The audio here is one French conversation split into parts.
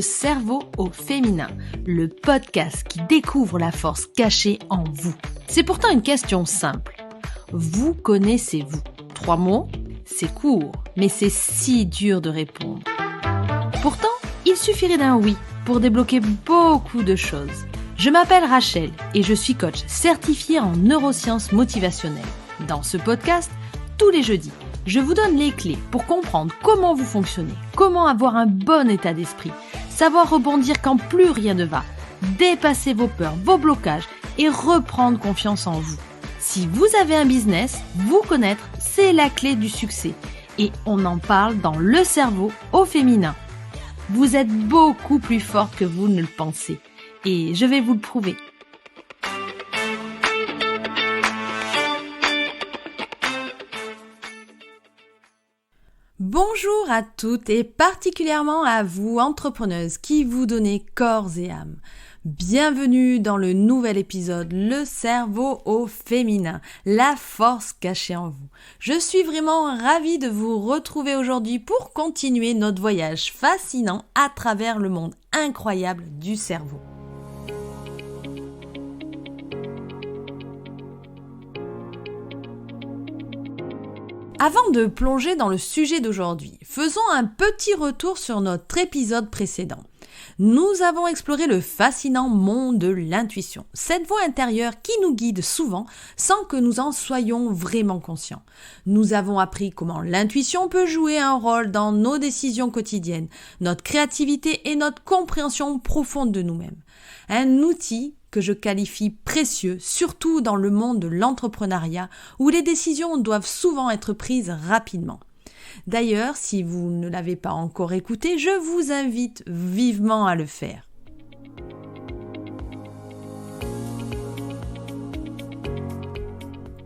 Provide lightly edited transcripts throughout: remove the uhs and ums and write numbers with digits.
cerveau au féminin, le podcast qui découvre la force cachée en vous. C'est pourtant une question simple. Vous connaissez-vous ? 3 mots ? C'est court, mais c'est si dur de répondre. Pourtant, il suffirait d'un oui pour débloquer beaucoup de choses. Je m'appelle Rachel et je suis coach certifiée en neurosciences motivationnelles. Dans ce podcast, tous les jeudis, je vous donne les clés pour comprendre comment vous fonctionnez, comment avoir un bon état d'esprit, savoir rebondir quand plus rien ne va, dépasser vos peurs, vos blocages et reprendre confiance en vous. Si vous avez un business, vous connaître, c'est la clé du succès. Et on en parle dans le cerveau au féminin. Vous êtes beaucoup plus forte que vous ne le pensez. Et je vais vous le prouver. Bonjour à toutes et particulièrement à vous, entrepreneuses, qui vous donnez corps et âme. Bienvenue dans le nouvel épisode, le cerveau au féminin, la force cachée en vous. Je suis vraiment ravie de vous retrouver aujourd'hui pour continuer notre voyage fascinant à travers le monde incroyable du cerveau. Avant de plonger dans le sujet d'aujourd'hui, faisons un petit retour sur notre épisode précédent. Nous avons exploré le fascinant monde de l'intuition, cette voix intérieure qui nous guide souvent sans que nous en soyons vraiment conscients. Nous avons appris comment l'intuition peut jouer un rôle dans nos décisions quotidiennes, notre créativité et notre compréhension profonde de nous-mêmes. Un outil que je qualifie précieux, surtout dans le monde de l'entrepreneuriat où les décisions doivent souvent être prises rapidement. D'ailleurs, si vous ne l'avez pas encore écouté, je vous invite vivement à le faire.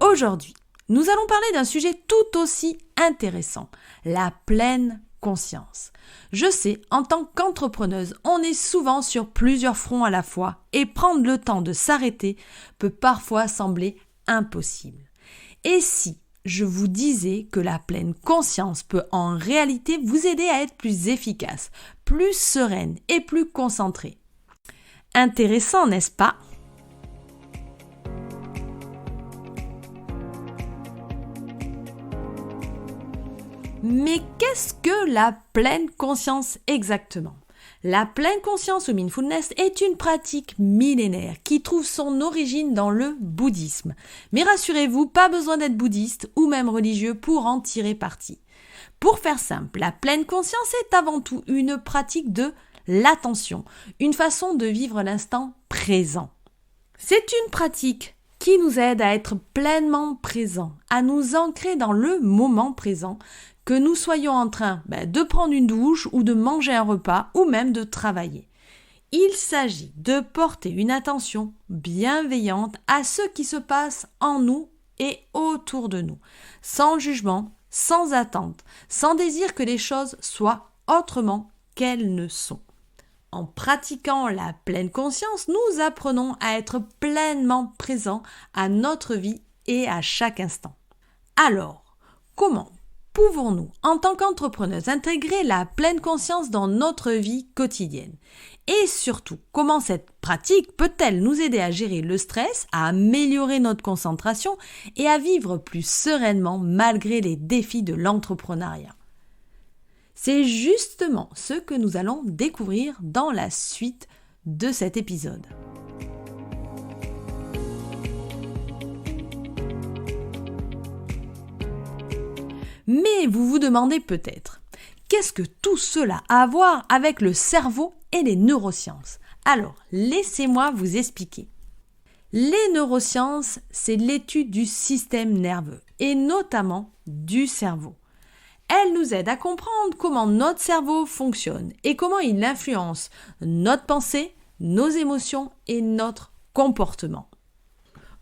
Aujourd'hui, nous allons parler d'un sujet tout aussi intéressant, la pleine conscience. Je sais, en tant qu'entrepreneuse, on est souvent sur plusieurs fronts à la fois et prendre le temps de s'arrêter peut parfois sembler impossible. Et si je vous disais que la pleine conscience peut en réalité vous aider à être plus efficace, plus sereine et plus concentrée? Intéressant, n'est-ce pas? Mais qu'est-ce que la pleine conscience exactement? La pleine conscience ou mindfulness est une pratique millénaire qui trouve son origine dans le bouddhisme. Mais rassurez-vous, pas besoin d'être bouddhiste ou même religieux pour en tirer parti. Pour faire simple, la pleine conscience est avant tout une pratique de l'attention, une façon de vivre l'instant présent. C'est une pratique qui nous aide à être pleinement présents, à nous ancrer dans le moment présent, que nous soyons en train de prendre une douche ou de manger un repas ou même de travailler. Il s'agit de porter une attention bienveillante à ce qui se passe en nous et autour de nous, sans jugement, sans attente, sans désir que les choses soient autrement qu'elles ne sont. En pratiquant la pleine conscience, nous apprenons à être pleinement présents à notre vie et à chaque instant. Alors, comment pouvons-nous, en tant qu'entrepreneurs, intégrer la pleine conscience dans notre vie quotidienne? Et surtout, comment cette pratique peut-elle nous aider à gérer le stress, à améliorer notre concentration et à vivre plus sereinement malgré les défis de l'entrepreneuriat? C'est justement ce que nous allons découvrir dans la suite de cet épisode. Mais vous vous demandez peut-être, qu'est-ce que tout cela a à voir avec le cerveau et les neurosciences? Alors, laissez-moi vous expliquer. Les neurosciences, c'est l'étude du système nerveux, et notamment du cerveau. Elles nous aident à comprendre comment notre cerveau fonctionne et comment il influence notre pensée, nos émotions et notre comportement.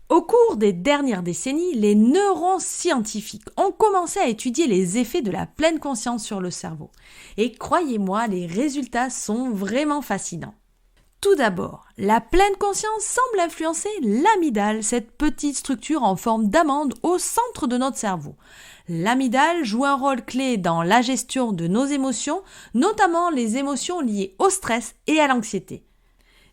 Au cours des dernières décennies, les neuroscientifiques ont commencé à étudier les effets de la pleine conscience sur le cerveau. Et croyez-moi, les résultats sont vraiment fascinants. Tout d'abord, la pleine conscience semble influencer l'amygdale, cette petite structure en forme d'amande au centre de notre cerveau. L'amygdale joue un rôle clé dans la gestion de nos émotions, notamment les émotions liées au stress et à l'anxiété.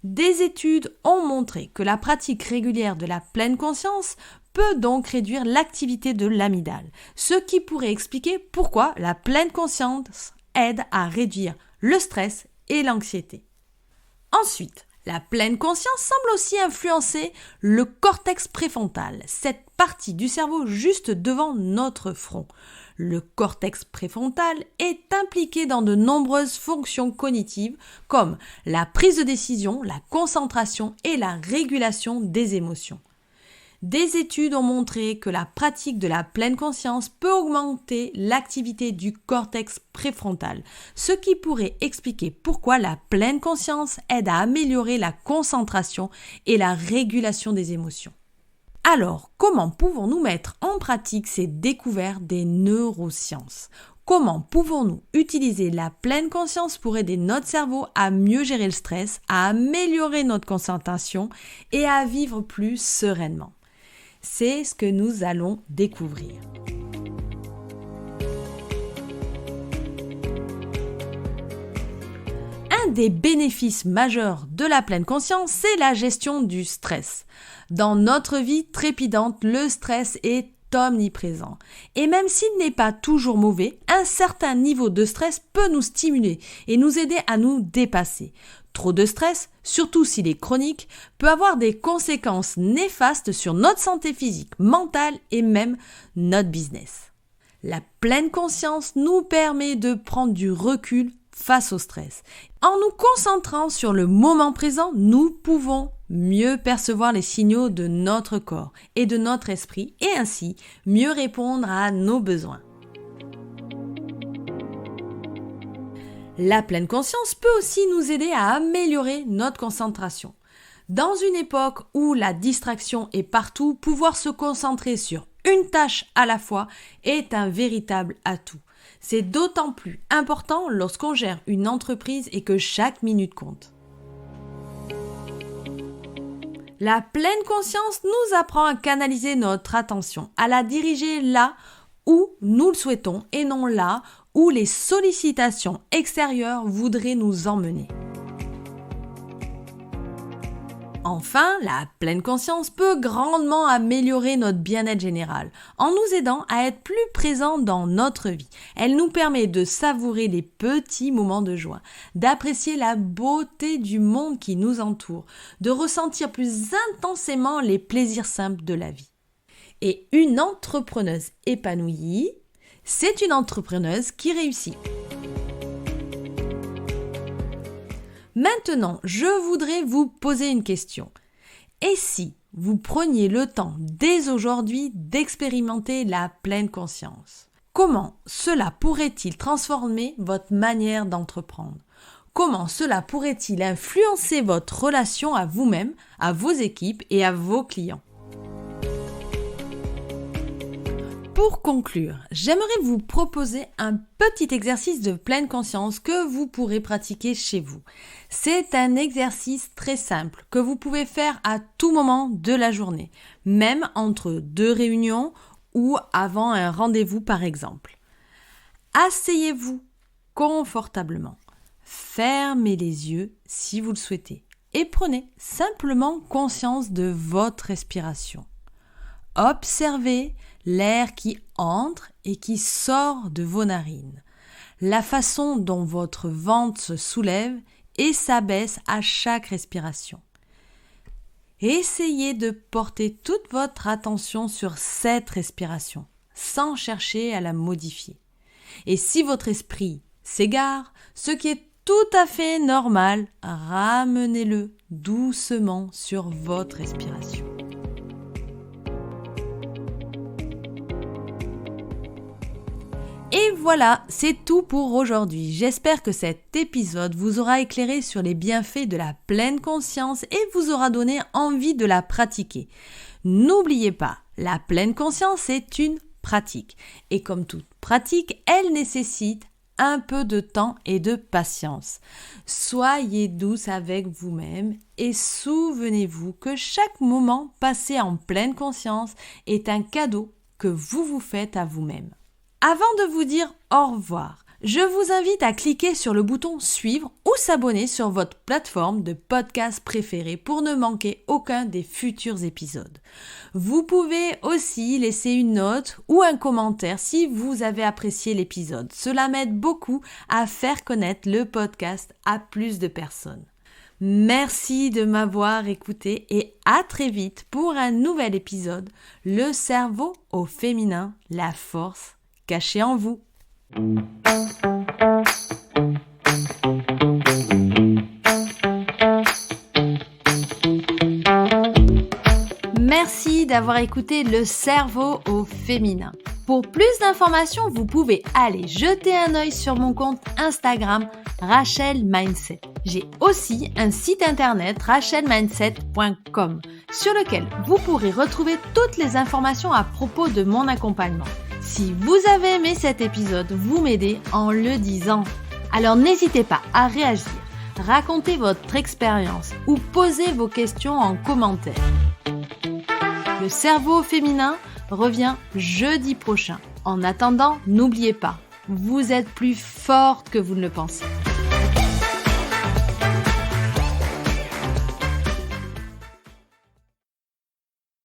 Des études ont montré que la pratique régulière de la pleine conscience peut donc réduire l'activité de l'amygdale, ce qui pourrait expliquer pourquoi la pleine conscience aide à réduire le stress et l'anxiété. Ensuite, la pleine conscience semble aussi influencer le cortex préfrontal, cette partie du cerveau juste devant notre front. Le cortex préfrontal est impliqué dans de nombreuses fonctions cognitives comme la prise de décision, la concentration et la régulation des émotions. Des études ont montré que la pratique de la pleine conscience peut augmenter l'activité du cortex préfrontal, ce qui pourrait expliquer pourquoi la pleine conscience aide à améliorer la concentration et la régulation des émotions. Alors, comment pouvons-nous mettre en pratique ces découvertes des neurosciences ? Comment pouvons-nous utiliser la pleine conscience pour aider notre cerveau à mieux gérer le stress, à améliorer notre concentration et à vivre plus sereinement ? C'est ce que nous allons découvrir. Un des bénéfices majeurs de la pleine conscience, c'est la gestion du stress. Dans notre vie trépidante, le stress est omniprésent. Et même s'il n'est pas toujours mauvais, un certain niveau de stress peut nous stimuler et nous aider à nous dépasser. Trop de stress, surtout s'il est chronique, peut avoir des conséquences néfastes sur notre santé physique, mentale et même notre business. La pleine conscience nous permet de prendre du recul face au stress. En nous concentrant sur le moment présent, nous pouvons mieux percevoir les signaux de notre corps et de notre esprit et ainsi mieux répondre à nos besoins. La pleine conscience peut aussi nous aider à améliorer notre concentration. Dans une époque où la distraction est partout, pouvoir se concentrer sur une tâche à la fois est un véritable atout. C'est d'autant plus important lorsqu'on gère une entreprise et que chaque minute compte. La pleine conscience nous apprend à canaliser notre attention, à la diriger là où nous le souhaitons et non là où les sollicitations extérieures voudraient nous emmener. Enfin, la pleine conscience peut grandement améliorer notre bien-être général en nous aidant à être plus présents dans notre vie. Elle nous permet de savourer les petits moments de joie, d'apprécier la beauté du monde qui nous entoure, de ressentir plus intensément les plaisirs simples de la vie. Et une entrepreneuse épanouie, c'est une entrepreneuse qui réussit. Maintenant, je voudrais vous poser une question. Et si vous preniez le temps dès aujourd'hui d'expérimenter la pleine conscience? Comment cela pourrait-il transformer votre manière d'entreprendre? Comment cela pourrait-il influencer votre relation à vous-même, à vos équipes et à vos clients? Pour conclure, j'aimerais vous proposer un petit exercice de pleine conscience que vous pourrez pratiquer chez vous. C'est un exercice très simple que vous pouvez faire à tout moment de la journée, même entre deux réunions ou avant un rendez-vous par exemple. Asseyez-vous confortablement, fermez les yeux si vous le souhaitez et prenez simplement conscience de votre respiration. Observez l'air qui entre et qui sort de vos narines, la façon dont votre ventre se soulève et s'abaisse à chaque respiration. Essayez de porter toute votre attention sur cette respiration, sans chercher à la modifier. Et si votre esprit s'égare, ce qui est tout à fait normal, ramenez-le doucement sur votre respiration. Et voilà, c'est tout pour aujourd'hui. J'espère que cet épisode vous aura éclairé sur les bienfaits de la pleine conscience et vous aura donné envie de la pratiquer. N'oubliez pas, la pleine conscience est une pratique. Et comme toute pratique, elle nécessite un peu de temps et de patience. Soyez douce avec vous-même et souvenez-vous que chaque moment passé en pleine conscience est un cadeau que vous vous faites à vous-même. Avant de vous dire au revoir, je vous invite à cliquer sur le bouton suivre ou s'abonner sur votre plateforme de podcast préférée pour ne manquer aucun des futurs épisodes. Vous pouvez aussi laisser une note ou un commentaire si vous avez apprécié l'épisode. Cela m'aide beaucoup à faire connaître le podcast à plus de personnes. Merci de m'avoir écouté et à très vite pour un nouvel épisode. Le cerveau au féminin, la force cachée en vous. Merci d'avoir écouté le cerveau au féminin. Pour plus d'informations, vous pouvez aller jeter un œil sur mon compte Instagram Rachel Mindset. J'ai aussi un site internet rachelmindset.com sur lequel vous pourrez retrouver toutes les informations à propos de mon accompagnement. Si vous avez aimé cet épisode, vous m'aidez en le disant. Alors n'hésitez pas à réagir, raconter votre expérience ou poser vos questions en commentaire. Le cerveau féminin revient jeudi prochain. En attendant, n'oubliez pas, vous êtes plus forte que vous ne le pensez.